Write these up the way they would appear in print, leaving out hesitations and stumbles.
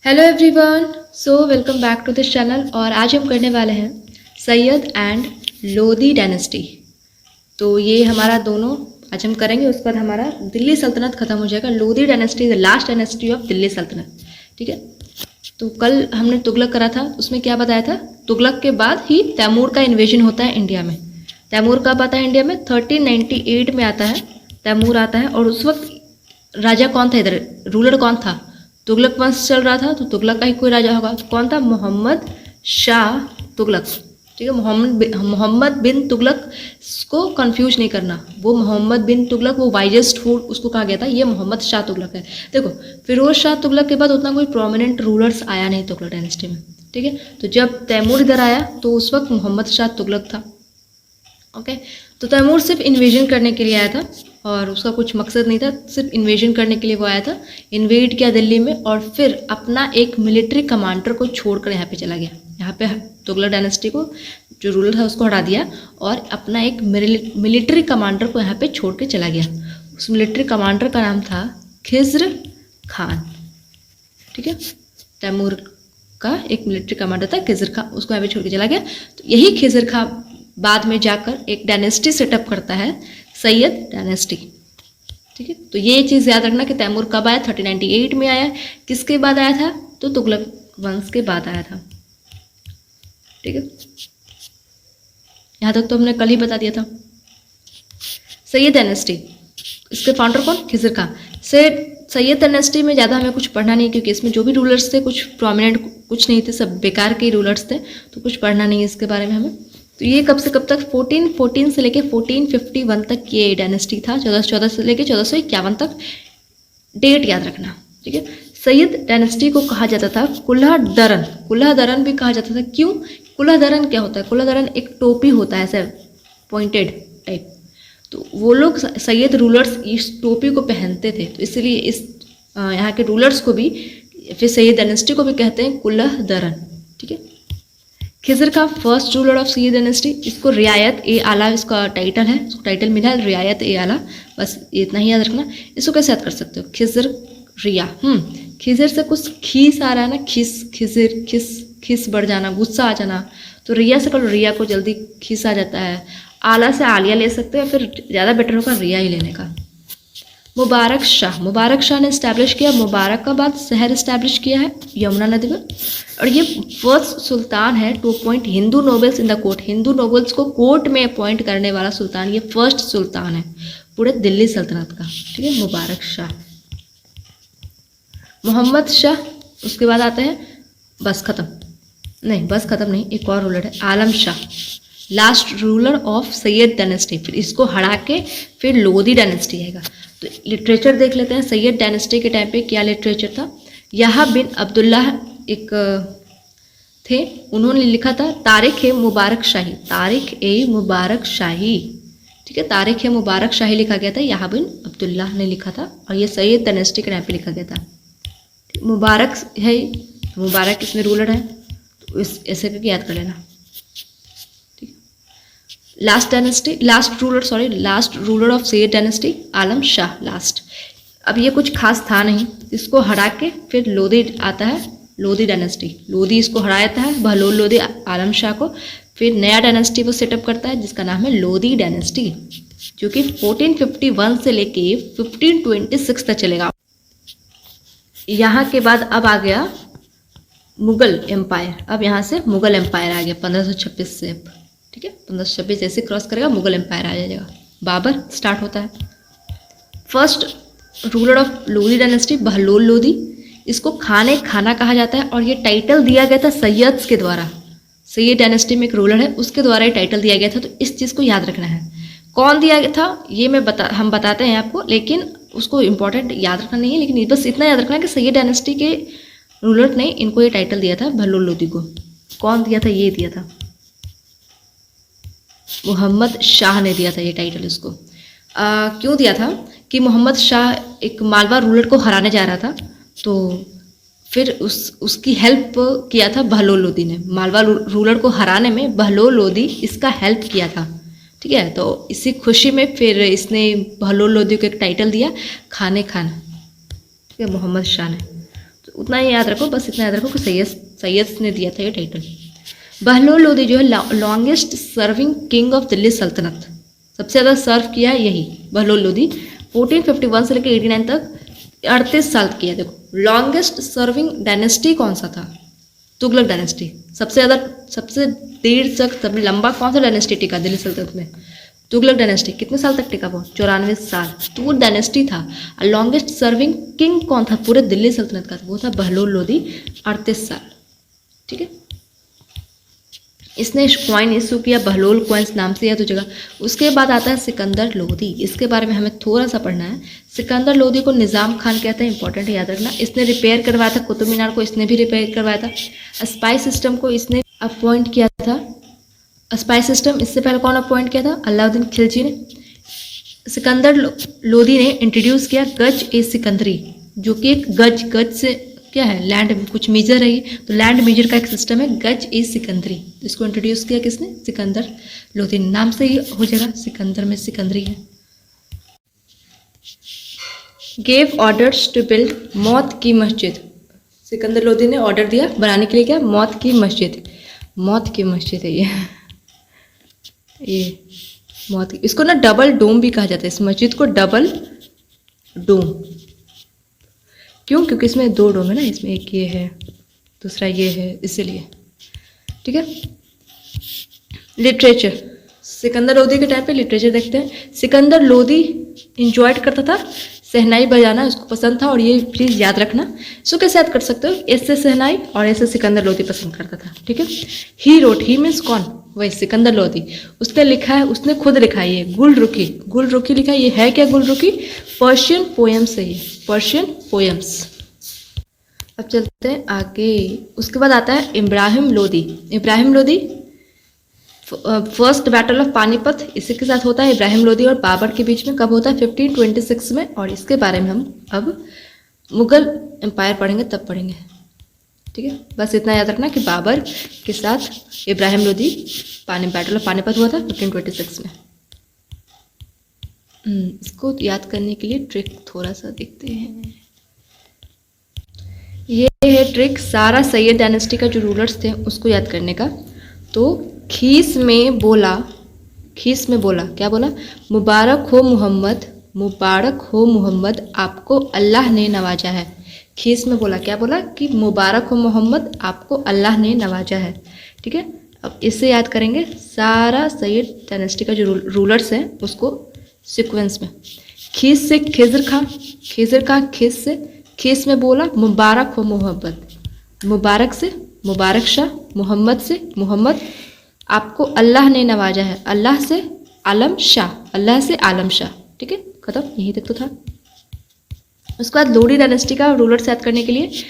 Hello everyone, so welcome back to this channel. और आज हम करने वाले हैं सैयद एंड लोदी डायनेस्टी। तो ये हमारा दोनों आज हम करेंगे, उसके बाद हमारा दिल्ली सल्तनत खत्म हो जाएगा। Lodi dynasty the last dynasty of Delhi सल्तनत। ठीक है, तो कल हमने तुगलक करा था, उसमें क्या बताया था? तुगलक के बाद ही तैमूर का इन्वेजन होता है इंडिया में। तैमूर कब आता है इंडिया में? 1398 में आता है, तैमूर आता है। और उस वक्त राजा कौन था इधर, रूलर कौन था? तुगलक वंश चल रहा था, तो तुगलक का ही कोई राजा होगा। तो कौन था? मोहम्मद शाह तुगलक। ठीक है, मोहम्मद बिन तुगलक को कंफ्यूज नहीं करना। वो मोहम्मद बिन तुगलक, वो वाइजेस्ट फूड उसको कहा गया था, ये मोहम्मद शाह तुगलक है। देखो, फिरोज शाह तुगलक के बाद उतना कोई प्रोमिनेंट रूलर्स आया नहीं तुगलक डायनेस्टी में। ठीक है, तो जब तैमूर इधर आया तो उस वक्त मोहम्मद शाह तुगलक था। ओके, तो तैमूर सिर्फ इन्वेजन करने के लिए आया था और उसका कुछ मकसद नहीं था, सिर्फ इन्वेजन करने के लिए वो आया था। इन्वेड किया दिल्ली में और फिर अपना एक मिलिट्री कमांडर को छोड़कर यहाँ पे चला गया। यहाँ पे तुगलक डायनेस्टी को जो रूलर था उसको हटा दिया और अपना एक मिलिट्री कमांडर को यहाँ पे छोड़ के चला गया। उस मिलिट्री कमांडर का नाम था खिज्र खान। ठीक है, तैमूर का एक मिलिट्री कमांडर था खिज्र खान, उसको यहाँ पे छोड़ के चला गया। तो यही खिज्र खान बाद में जाकर एक डायनेस्टी सेटअप करता है, सैयद डायनेस्टी। ठीक है, तो ये चीज़ याद रखना कि तैमूर कब आया? 1398 में आया। किसके बाद आया था? तो तुगलक वंश के बाद आया था। ठीक है, यहाँ तक तो हमने कल ही बता दिया था। सैयद डायनेस्टी, इसके फाउंडर कौन? खिज्र खान। सैयद डायनेस्टी में ज़्यादा हमें कुछ पढ़ना नहीं, क्योंकि इसमें जो भी रूलर्स थे कुछ प्रोमिनेंट कुछ नहीं थे, सब बेकार के रूलर्स थे, तो कुछ पढ़ना नहीं है इसके बारे में हमें। तो ये कब से कब तक? 1414 से लेके 1451 तक ये डायनेस्टी था। 1414 से लेके 1451 तक, डेट याद रखना। ठीक है, सैयद डायनेस्टी को कहा जाता था कुल्हा दरन। कुल्हा दरन भी कहा जाता था, क्यों? कुल्हा दरन क्या होता है? कुल्हा दरन एक टोपी होता है, ऐसा पॉइंटेड टाइप। तो वो लोग सैयद रूलर्स इस टोपी को पहनते थे, तो इसलिए इस यहाँ के रूलर्स को भी, फिर सैयद डायनेस्टी को भी कहते हैं कुल्हा दरन। ठीक है, खिज़र का first ruler of Sayyid dynasty, इसको रियायत ए आला इसका टाइटल है, इसको टाइटल मिला है रियायत ए आला। बस इतना ही याद रखना। इसको कैसे याद कर सकते हो? खिज़र रिया, खिज़र से कुछ खीस आ रहा है ना, खिज़र खिस बढ़ जाना, गुस्सा आ जाना, तो रिया से करो, रिया को जल्दी खीस आ जाता है। आला से आलिया ले सकते हैं, फिर ज़्यादा बेटर होगा रिया ही लेने का। मुबारक शाह ने इस्टेब्लिश किया, मुबारकाबाद शहर इस्टेब्लिश किया है यमुना नदी पर। और ये फर्स्ट सुल्तान है to appoint Hindu nobles in the court. Hindu nobles को कोर्ट में अपॉइंट करने वाला सुल्तान ये फर्स्ट सुल्तान है पूरे दिल्ली सल्तनत का। ठीक है, मुबारक शाह। मोहम्मद शाह, उसके बाद आते हैं, बस खत्म नहीं, एक और रूलर है Alam Shah, last ruler of Sayyid dynasty. फिर इसको हटा के फिर लोदी डायनेस्टी आएगा। तो लिटरेचर देख लेते हैं, सैयद डायनेस्टी के टाइम पे क्या लिटरेचर था। यहा बिन अब्दुल्ला एक थे, उन्होंने लिखा था तारिख ए मुबारक शाही, तारिख ए मुबारक शाही। ठीक है, तारिख ए मुबारक शाही लिखा गया था, यहा बिन अब्दुल्ला ने लिखा था, और ये सैयद डायनेस्टी के टाइम पे लिखा गया था। मुबारक है, मुबारक इसमें रूलर है, तो इस ऐसे करके याद कर लेना। Last ruler of Sayyid dynasty Alam Shah last. अब ये कुछ खास था नहीं, इसको हटा के फिर लोदी आता है, लोदी डायनेस्टी। लोदी इसको हटाता है, बहलोल लोदी आलम शाह को, फिर नया डायनेस्टी वो सेटअप करता है जिसका नाम है लोदी डायनेस्टी, जो कि 1451 से लेके 1526 तक चलेगा। यहाँ के बाद अब आ गया मुगल एम्पायर। अब यहाँ से मुगल एम्पायर आ गया 1526 से। ठीक है, 1526 जैसे क्रॉस करेगा मुगल एम्पायर आ जाएगा। बाबर स्टार्ट होता है। First ruler of Lodi dynasty Bahlol Lodi, इसको खाना कहा जाता है, और ये टाइटल दिया गया था सैयद्स के द्वारा। सैयद डायनेस्टी में एक रूलर है, उसके द्वारा ये टाइटल दिया गया था। तो इस चीज़ को याद रखना है, कौन दिया गया था ये हम बताते हैं आपको, लेकिन उसको इंपॉर्टेंट याद रखना नहीं है। लेकिन बस इतना याद रखना है कि सैयद डायनेस्टी के रूलर ने इनको ये टाइटल दिया था, बहलोल लोदी को। कौन दिया था? ये दिया था मोहम्मद शाह ने दिया था ये टाइटल इसको। क्यों दिया था? कि मोहम्मद शाह एक मालवा रूलर को हराने जा रहा था, तो फिर उसकी हेल्प किया था बहलोल लोदी ने। मालवा रूलर को हराने में बहलोल लोदी इसका हेल्प किया था। ठीक है, तो इसी खुशी में फिर इसने बहलोल लोदी को एक टाइटल दिया खान। ठीक है, मोहम्मद शाह ने। तो उतना ही याद रखो, बस इतना याद रखो कि सैयद ने दिया था ये टाइटल। बहलोल लोदी जो है longest serving king of Delhi सल्तनत, सबसे ज़्यादा सर्व किया है यही बहलोल लोदी। 1451 से लेकर 89 तक 38 साल किया। देखो लॉन्गेस्ट सर्विंग डायनेस्टी कौन सा था? तुगलक डायनेस्टी। सबसे देर तक सबसे लंबा कौन सा डायनेस्टी टिका दिल्ली सल्तनत में? तुगलक डायनेस्टी। कितने साल तक टिका वो? 94 साल। तो वो डायनेस्टी था। और लॉन्गेस्ट सर्विंग किंग कौन था पूरे दिल्ली सल्तनत का? वो था बहलोल लोदी, 38 साल। ठीक है, इसने कॉइन इशू किया, बहलोल कॉइन्स नाम से याद हो जाएगा। उसके बाद आता है सिकंदर लोदी। इसके बारे में हमें थोड़ा सा पढ़ना है। सिकंदर लोदी को निज़ाम खान कहते हैं, इंपॉर्टेंट है याद रखना। इसने रिपेयर करवाया था कुतुब मीनार को, इसने भी रिपेयर करवाया था। स्पाई सिस्टम को इसने अपॉइंट किया था। स्पाई सिस्टम इससे पहले कौन अपॉइंट किया था? अलाउद्दीन खिलजी ने। सिकंदर लोदी ने इंट्रोड्यूस किया गज ए सिकंदरी, जो कि एक गज से क्या है? लैंड कुछ मेजर है, तो लैंड मेजर का एक सिस्टम है गज ए सिकंदरी। इसको इंट्रोड्यूस किया किसने? सिकंदर लोदी। नाम से ही हो जाएगा, सिकंदर में सिकंदरी है। गेव ऑर्डर्स टू बिल्ड मौत की मस्जिद। सिकंदर लोदी ने ऑर्डर दिया बनाने के लिए क्या? मौत की मस्जिद। मौत की मस्जिद है ये मौत की। इसको ना डबल डोम भी कहा जाता है, इस मस्जिद को डबल डोम। क्यों? क्योंकि इसमें 2 डोम है ना, इसमें एक ये है, दूसरा ये है, इसीलिए। ठीक है, लिटरेचर। सिकंदर लोदी के टाइम पे लिटरेचर देखते हैं। सिकंदर लोदी इंजॉय करता था शहनाई बजाना, उसको पसंद था। और ये प्लीज़ याद रखना, इसको कैसे याद कर सकते हो? ऐसे शहनाई और ऐसे सिकंदर लोदी पसंद करता था। ठीक है, ही रोट, ही मीन्स कौन? वही सिकंदर लोदी। उसने लिखा है, उसने खुद लिखा है ये गुल रुखी लिखा है। ये है क्या गुल रुखी? पर्शियन पोएम्स है ये, पर्शियन पोएम्स। अब चलते हैं आगे। उसके बाद आता है Ibrahim Lodi. Ibrahim Lodi first battle of Panipat इसी के साथ होता है। इब्राहिम लोदी और बाबर के बीच में कब होता है? 1526 में। और इसके बारे में हम अब मुगल एम्पायर पढ़ेंगे, तब पढ़ेंगे। ठीक है, बस इतना याद रखना कि बाबर के साथ इब्राहिम लोदी बैटल ऑफ पानीपत हुआ था 1526 में। इसको याद करने के लिए ट्रिक थोड़ा सा देखते हैं। ये है ट्रिक सारा सैयद डायनेस्टी का जो रूलर्स थे उसको याद करने का। तो खीस में बोला, क्या बोला? मुबारक हो मोहम्मद, आपको अल्लाह ने नवाजा है। खीस में बोला, क्या बोला? कि मुबारक हो मोहम्मद, आपको अल्लाह ने नवाजा है। ठीक है, अब इससे याद करेंगे सारा सैयद डायनेस्टी का जो रूलर्स हैं उसको सीक्वेंस में। खीस से खिजर खां, खीस से, खीस में बोला मुबारक हो मोहम्मद, मुबारक से मुबारक शाह, मोहम्मद से मोहम्मद, आपको अल्लाह ने नवाजा है। अल्लाह से आलम शाह। ठीक है, खत्म, यही तक तो था। उसके बाद लोदी डायनेस्टी का रूलर याद करने के लिए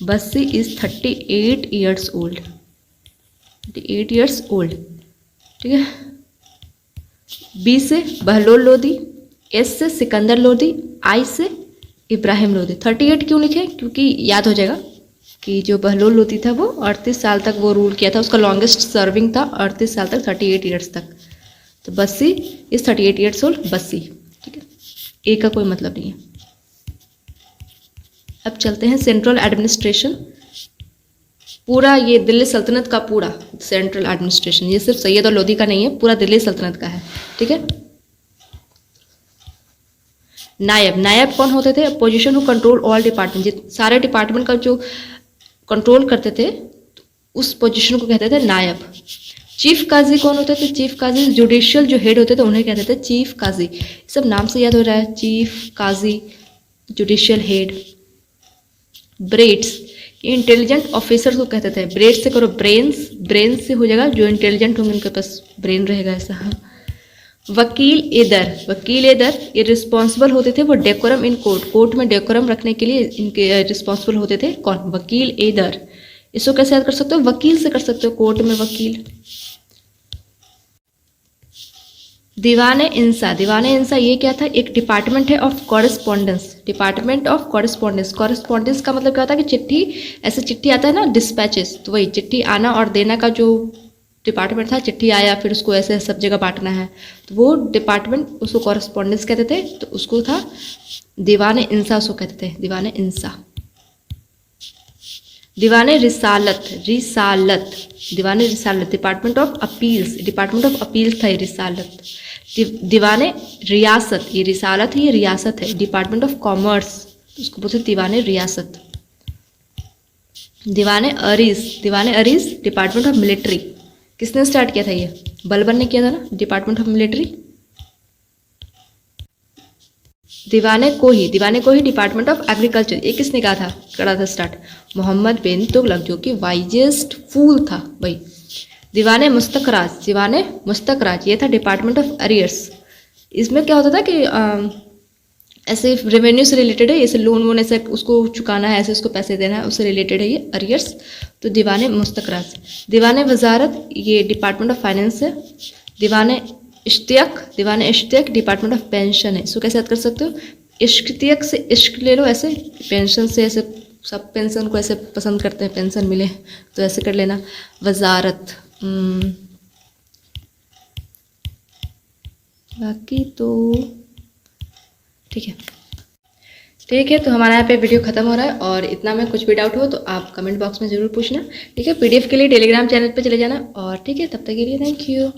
बस्सी इज 38 ईयर्स ओल्ड। ठीक है, बी से बहलोल लोदी, एस से सिकंदर लोदी, आई से इब्राहिम लोदी। 38 क्यों लिखे? क्योंकि याद हो जाएगा कि जो बहलोल लोदी था वो 38 साल तक वो रूल किया था, उसका लॉन्गेस्ट सर्विंग था 38 साल तक, 38 ईयर्स तक। तो Bassi is 38 years old, Bassi. ठीक है, ए का कोई मतलब नहीं है। अब चलते हैं सेंट्रल एडमिनिस्ट्रेशन। पूरा ये दिल्ली सल्तनत का पूरा सेंट्रल एडमिनिस्ट्रेशन, ये सिर्फ सैयद और लोदी का नहीं है, पूरा दिल्ली सल्तनत का है। ठीक है, नायब कौन होते थे? Position who control all department, सारे डिपार्टमेंट का जो कंट्रोल करते थे उस पोजीशन को कहते थे नायब। चीफ काजी कौन होते थे? चीफ काजी जुडिशियल जो हेड होते थे उन्हें कहते थे चीफ काजी। सब नाम से याद हो रहा है, चीफ काजी, जुडिशियल हेड। ब्रेड्स, ये इंटेलिजेंट ऑफिसर को कहते थे। ब्रेड से करो ब्रेन्स से हो जाएगा, जो इंटेलिजेंट होंगे उनके पास ब्रेन रहेगा, ऐसा। वकील एदर ये रिस्पॉन्सिबल होते थे, वो डेकोरम इन कोर्ट में डेकोरम रखने के लिए इनके रिस्पॉन्सिबल होते थे। कौन? वकील एदर। इसको कैसे याद कर सकते हो? वकील से कर सकते हो, कोर्ट में वकील। दीवाने इंसा ये क्या था? एक डिपार्टमेंट है of correspondence. Department of correspondence का मतलब क्या होता है कि चिट्ठी, ऐसे चिट्ठी आता है ना, डिस्पैचेस, तो वही चिट्ठी आना और देना का जो डिपार्टमेंट था, चिट्ठी आया फिर उसको ऐसे सब जगह बांटना है, तो वो डिपार्टमेंट उसको कॉरेस्पॉन्डेंस कहते थे, तो उसको था दीवाने इंसा, उसको कहते थे दीवाने इंसा। दीवाने रिसालत, रिसालत, दीवाने रिसालत department of appeals, department of appeals था ये रिसालत। दीवाने रियासत, ये रिसालत है, ये रियासत है, डिपार्टमेंट ऑफ कॉमर्स, उसको बोलते दीवाने रियासत। दीवाने अरीस डिपार्टमेंट ऑफ मिलिट्री, किसने स्टार्ट किया था ये? बलबन ने किया था ना, डिपार्टमेंट ऑफ मिलिट्री। दीवाने कोही डिपार्टमेंट ऑफ एग्रीकल्चर, ये किसने करा था स्टार्ट? मोहम्मद बिन तुगलक, जो कि वाइजेस्ट फूल था भाई। दीवाने मुस्तकराज, ये था डिपार्टमेंट ऑफ अरियर्स। इसमें क्या होता था कि ऐसे रेवेन्यू से रिलेटेड है, ऐसे लोन वोन ऐसे उसको चुकाना है, ऐसे उसको पैसे देना है, उससे रिलेटेड है ये अरियर्स। तो दीवाने मुस्तकराज। दीवाने वजारत, ये डिपार्टमेंट ऑफ फाइनेंस है। दीवाने इश्तियक डिपार्टमेंट ऑफ पेंशन है। इसको कैसे याद कर सकते हो? इश्तियक से इश्क ले लो, ऐसे पेंशन से ऐसे सब पेंशन को ऐसे पसंद करते हैं, पेंशन मिले तो ऐसे कर लेना। वजारत, बाकी तो ठीक है। तो हमारा यहाँ पे वीडियो खत्म हो रहा है, और इतना में कुछ भी डाउट हो तो आप कमेंट बॉक्स में ज़रूर पूछना। ठीक है, पीडीएफ के लिए टेलीग्राम चैनल पे चले जाना। और ठीक है, तब तक के लिए थैंक यू।